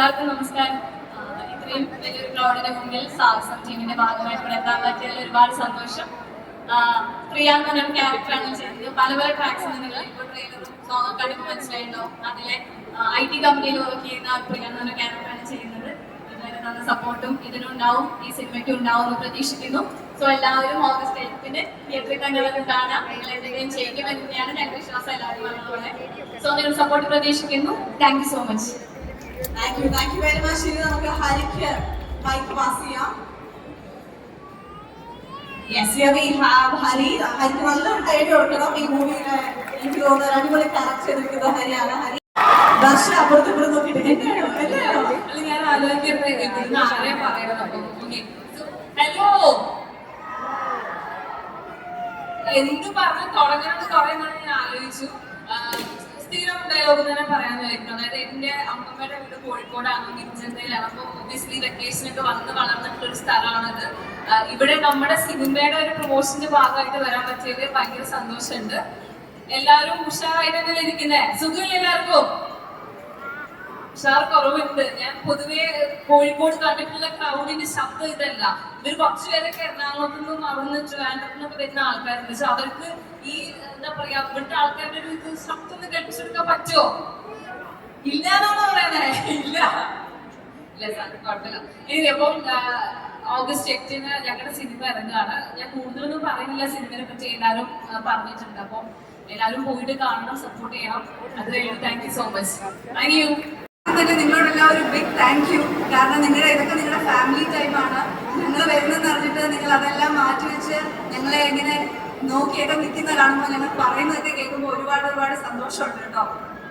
എല്ലാവർക്കും നമസ്കാരം. ഇത്രയും വലിയൊരു ക്രൗഡിന്റെ മുന്നിൽ സാഹസം ടീമിന്റെ ഭാഗമായിട്ട് ഇവിടെ എത്താൻ പറ്റിയതിൽ ഒരുപാട് സന്തോഷം. പ്രിയ എന്ന് പറഞ്ഞ ക്യാരക്ടറാണ് ചെയ്തത്. പല പല ട്രാക്സ് നിങ്ങൾ ഇപ്പോൾ ട്രെയിലറും സോങ് കണ്ടിട്ട് മനസ്സിലായിട്ടുണ്ടോ. അതിലെ IT കമ്പനിയിൽ വർക്ക് ചെയ്യുന്ന പ്രിയ എന്ന് പറഞ്ഞ ക്യാരക്ടറാണ് ചെയ്യുന്നത്. ഇതുവരെ തന്ന സപ്പോർട്ടും ഇതിനുണ്ടാവും, ഈ സിനിമയ്ക്കും ഉണ്ടാവും എന്ന് പ്രതീക്ഷിക്കുന്നു. സോ എല്ലാവരും August 8 തിയേറ്ററിൽ കണ്ടവരും കാണാം. നിങ്ങൾ എന്തെങ്കിലും ചെയ്യുമെന്ന് തന്നെയാണ് ഞങ്ങളുടെ വിശ്വാസം. എല്ലാവരും പറഞ്ഞതുപോലെ സോ നിങ്ങൾ സപ്പോർട്ട് പ്രതീക്ഷിക്കുന്നു. Thank you so much. Thank you very much. ഇനി നമുക്ക് ഹരിക്ക് മൈക്ക് പാസ് ചെയ്യാം. Yes, here we have Hari. ഹരിക്ക് നല്ലൊരു ടൈറ്റ് കൊടുക്കണം. ഈ മൂവിയിലെ എനിക്ക് തോന്നുന്ന അടിപൊളി ക്യാരക്ടർ ചെയ്തിരിക്കുന്ന ഹരിയാണ്. ഹരി ദർശ അപ്പുറത്ത് ഇവിടെ നോക്കിയിട്ട് ഞാൻ ആലോചിക്കുന്നത് ആരെയും പറയണം. ഹലോ, എന്ത് പറഞ്ഞ് തുടങ്ങണമെന്ന് കുറെ നാളെ ഞാൻ ആലോചിച്ചു. സ്ഥിരം ഡയലോഗ് തന്നെ പറയാൻ ചോദിക്കണം. അതായത് എന്റെ അമ്മമ്മയുടെ വീട് കോഴിക്കോടാണ്, ഗിരിജന്തയിലാണ്. അപ്പോൾ ഒബ്വിയസ്ലി വെക്കേഷനൊക്കെ വന്ന് വളർന്നിട്ടുള്ള ഒരു സ്ഥലമാണത്. ഇവിടെ നമ്മുടെ സിനിമയുടെ ഒരു പ്രൊമോഷന്റെ ഭാഗമായിട്ട് വരാൻ പറ്റിയത് ഭയങ്കര സന്തോഷമുണ്ട്. എല്ലാവരും ഉഷാറായിട്ട് തന്നെ ഇരിക്കുന്നേ. സുഖമില്ല എല്ലാവർക്കും? ഉഷാർ കുറവുണ്ട്. ഞാൻ പൊതുവെ കോഴിക്കോട് കണ്ടിട്ടുള്ള ക്രൗഡിന്റെ ശബ്ദം ഇതല്ല. ഇവർ കുറച്ചു പേരൊക്കെ എറണാകുളത്തു നിന്നും അവിടെ നിന്ന് ട്രിവാൻഡ്രത്തിനൊക്കെ വരുന്ന ആൾക്കാരുണ്ട്. പക്ഷെ അവർക്ക് ഈ എന്താ പറയാ ഇവിടുത്തെ ആൾക്കാരുടെ ഒരു ഇത് ശബ്ദം ഒന്ന് കേൾപ്പിച്ചെടുക്കാൻ പറ്റുമോ? ഇല്ല എന്നാണോ പറയുന്നത്? ഇല്ല സാർ, കുഴപ്പമില്ല. ഇനി അപ്പം August 8 ഞങ്ങളുടെ സിനിമ ഇറങ്ങുകയാണ്. ഞാൻ കൂടുതലൊന്നും പറയുന്നില്ല. സിനിമയെ പറ്റി എല്ലാവരും പറഞ്ഞിട്ടുണ്ട്. അപ്പം എല്ലാവരും പോയിട്ട് കാണണം, സപ്പോർട്ട് ചെയ്യണം. അത് കഴിഞ്ഞു. Thank you so much. Thank you. നിങ്ങളോടെല്ലാം ഒരു ബിഗ് താങ്ക് യു. കാരണം ഇതൊക്കെ നിങ്ങളുടെ ഫാമിലി ടൈമാണ്. ഞങ്ങൾ വരുന്നതെന്ന് അറിഞ്ഞിട്ട് നിങ്ങൾ അതെല്ലാം മാറ്റിവെച്ച് ഞങ്ങളെ എങ്ങനെ നോക്കിയൊക്കെ നിൽക്കുന്ന കാണുമ്പോൾ ഞങ്ങൾ പറയുന്നതൊക്കെ കേൾക്കുമ്പോൾ ഒരുപാട് സന്തോഷമുണ്ട് കേട്ടോ.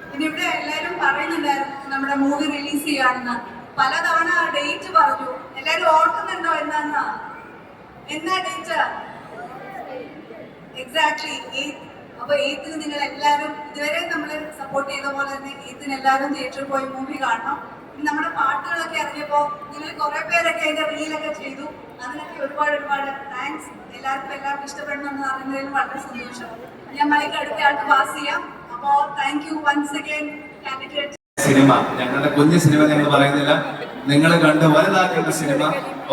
പിന്നെ ഇവിടെ എല്ലാവരും പറയുന്നുണ്ടായിരുന്നു നമ്മുടെ മൂവി റിലീസ് ചെയ്യാണെന്ന്. പലതവണ ഡേറ്റ് പറഞ്ഞു. എല്ലാവരും ഓർക്കുന്നുണ്ടോ എന്നാ ഡേറ്റ്? എക്സാക്ട്ലി 8. അപ്പൊ 8 നിങ്ങൾ എല്ലാവരും ഇതുവരെ നമ്മൾ സപ്പോർട്ട് ചെയ്ത പോലെ തന്നെ 8 എല്ലാവരും തിയേറ്ററിൽ പോയി മൂവി കാണണം. നമ്മുടെ പാട്ടുകളൊക്കെ ഇറങ്ങിയപ്പോ നിങ്ങൾ കുറെ പേരൊക്കെ അതിന്റെ റീലൊക്കെ ചെയ്തു. അതിനൊക്കെ ഒരുപാട് താങ്ക്സ്. എല്ലാവർക്കും ഇഷ്ടപ്പെടണമെന്ന് അറിയുന്നതിൽ വളരെ സന്തോഷം. ഞാൻ മൈക്ക് അടുത്ത ആൾക്ക് പാസ് ചെയ്യാം. അപ്പോ thank you once again candidate. Cinema ഞങ്ങളുടെ കുഞ്ഞു സിനിമ ഞങ്ങൾ പറയുന്നില്ല, നിങ്ങൾ കണ്ട് വലുതാക്കേണ്ട സിനിമ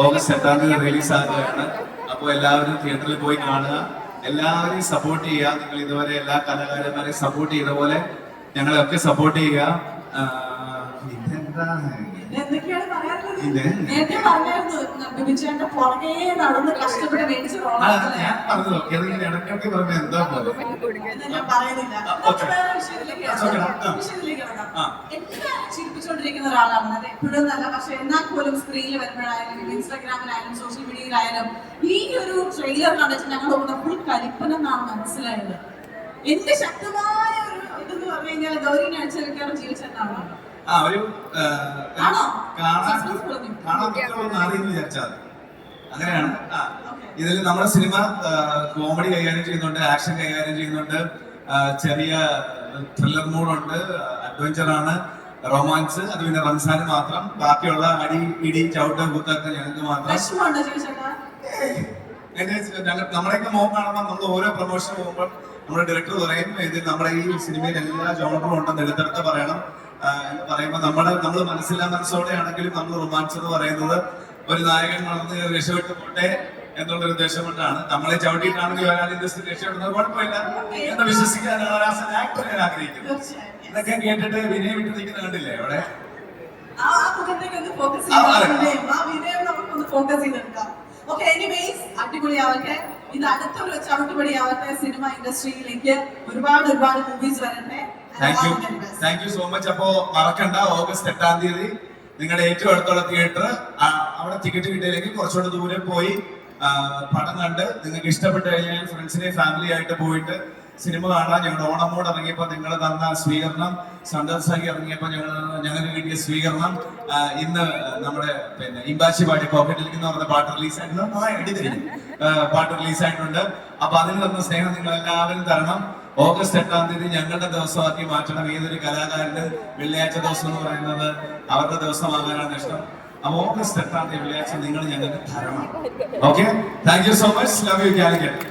August 8 റിലീസ് ആകുകയാണ്. അപ്പോൾ എല്ലാവരും തിയേറ്ററിൽ പോയി കാണുക, എല്ലാവരെയും സപ്പോർട്ട് ചെയ്യുക. നിങ്ങൾ ഇതുവരെ എല്ലാ കലാകാരന്മാരെയും സപ്പോർട്ട് ചെയ്ത പോലെ ഞങ്ങളെയൊക്കെ സപ്പോർട്ട് ചെയ്യുക. എന്തൊക്കെയാണ് പറയാറുള്ളത്? നേരത്തെ പറഞ്ഞായിരുന്നു ബിബിച്ചേട്ടന്റെ പുറകെ നടന്ന് കഷ്ടപ്പെട്ട് മേടിച്ചു. ഞാൻ പറഞ്ഞു ഇടയ്ക്കിടയ്ക്ക് പറഞ്ഞ എന്താ ഞാൻ പറയുന്നില്ല. ചിരിപ്പിച്ചുകൊണ്ടിരിക്കുന്ന ഒരാളാണ്. അത് എപ്പോഴും നല്ല. പക്ഷെ എന്നാൽ പോലും സ്ക്രീനിൽ വരുമ്പോഴായാലും ഇൻസ്റ്റാഗ്രാമിലായാലും സോഷ്യൽ മീഡിയയിലായാലും ഈ ഒരു ട്രെയിലർ കണ്ടിട്ട് ഞങ്ങളുടെ ഫുൾ കരിപ്പനെന്നാണ് മനസ്സിലായത്. എന്ത് ശക്തമായ ഒരു ഇതെന്ന് പറഞ്ഞു കഴിഞ്ഞാൽ ഗൗരിനെ അടിച്ചെടുക്കാറ് ജീവിച്ചെന്നാണ്. വിചാരിച്ചാൽ അങ്ങനെയാണ്. ഇതിൽ നമ്മുടെ സിനിമ കോമഡി കൈകാര്യം ചെയ്യുന്നുണ്ട്, ആക്ഷൻ കൈകാര്യം ചെയ്യുന്നുണ്ട്, ചെറിയ ത്രില്ലർ മൂഡുണ്ട്, അഡ്വഞ്ചർ ആണ്, റൊമാൻസ്. അത് പിന്നെ റംസാന് മാത്രം. ബാക്കിയുള്ള അടി ഇടി ചവിട്ട് കൂത്തൊക്കെ ഞങ്ങൾക്ക് മാത്രം. നമ്മുടെയൊക്കെ മോൻ കാണുമ്പോൾ നമ്മൾ ഓരോ പ്രൊമോഷൻ പോകുമ്പോൾ നമ്മുടെ ഡയറക്ടർ പറയും ഇത് നമ്മുടെ ഈ സിനിമയിൽ എല്ലാ ജോണറും ഉണ്ടെന്ന് എടുത്തെടുത്ത് പറയണം എന്ന് പറയുമ്പോൾ നമ്മൾ മനസ്സില്ലാ മനസ്സോടെ ആണെങ്കിലും നമ്മൾ റൊമാൻസ് എന്ന് പറയുന്നത് ഒരു നായകൻ വളർന്ന് രക്ഷപ്പെട്ടു പോട്ടെ എന്നുള്ളൊരു ഉദ്ദേശം കൊണ്ടാണ്. നമ്മളെ ചവിട്ടിയിട്ടാണെങ്കിൽ ഒരാൾ ഇൻഡസ്ട്രി രക്ഷപ്പെടുന്നത് കുഴപ്പമില്ല എന്ന് വിശ്വസിക്കാനാണ് ആക്ടർ ഞാൻ ആഗ്രഹിക്കുന്നത്. ഇതൊക്കെ കേട്ടിട്ട് വിനയം വിട്ട് നിൽക്കുന്ന കണ്ടില്ലേ അവിടെ? അടിപൊളിയാവട്ടെ. ഇത് അടുത്തൊരു ചവിട്ടുപടിയാവട്ടെ. സിനിമ ഇൻഡസ്ട്രിയിലേക്ക് ഒരുപാട് മൂവീസ് വരട്ടെ. Thank you so much. അപ്പോ മറക്കണ്ട, August 8 നിങ്ങളുടെ ഏറ്റവും അടുത്തുള്ള തിയേറ്റർ, അവിടെ ടിക്കറ്റ് കിട്ടിയില്ലെങ്കിൽ കുറച്ചുകൂടെ ദൂരെ പോയി പടം കണ്ട് നിങ്ങൾക്ക് ഇഷ്ടപ്പെട്ട് കഴിഞ്ഞാൽ ഫ്രണ്ട്സിനെ ഫാമിലി ആയിട്ട് പോയിട്ട് സിനിമ കാണാൻ. ഞങ്ങളുടെ ഓണമോട് ഇറങ്ങിയപ്പോൾ നിങ്ങൾ തന്ന സ്വീകരണം, സന്തോഷാക്കി ഇറങ്ങിയപ്പോൾ ഞങ്ങൾക്ക് കിട്ടിയ സ്വീകരണം, ഇന്ന് നമ്മുടെ പിന്നെ ഇമ്പാച്ചി പാടി പോക്കറ്റിലേക്ക് എന്ന് പറഞ്ഞ പാട്ട് റിലീസായിട്ടുണ്ട്. പാട്ട് റിലീസായിട്ടുണ്ട്. അപ്പൊ അതിന് തന്ന സ്നേഹം നിങ്ങൾ എല്ലാവരും തരണം. August 8 ഞങ്ങളുടെ ദിവസമാക്കി മാറ്റണം. ഏതൊരു കലാകാരന്റെ വെള്ളിയാഴ്ച ദിവസം എന്ന് പറയുന്നത് അവരുടെ ദിവസമാകാനാണ് ഇഷ്ടം. അപ്പൊ August 8 വെള്ളിയാഴ്ച നിങ്ങൾ ഞങ്ങൾക്ക് തരണം. Okay, thank you so much. Love you Calicut.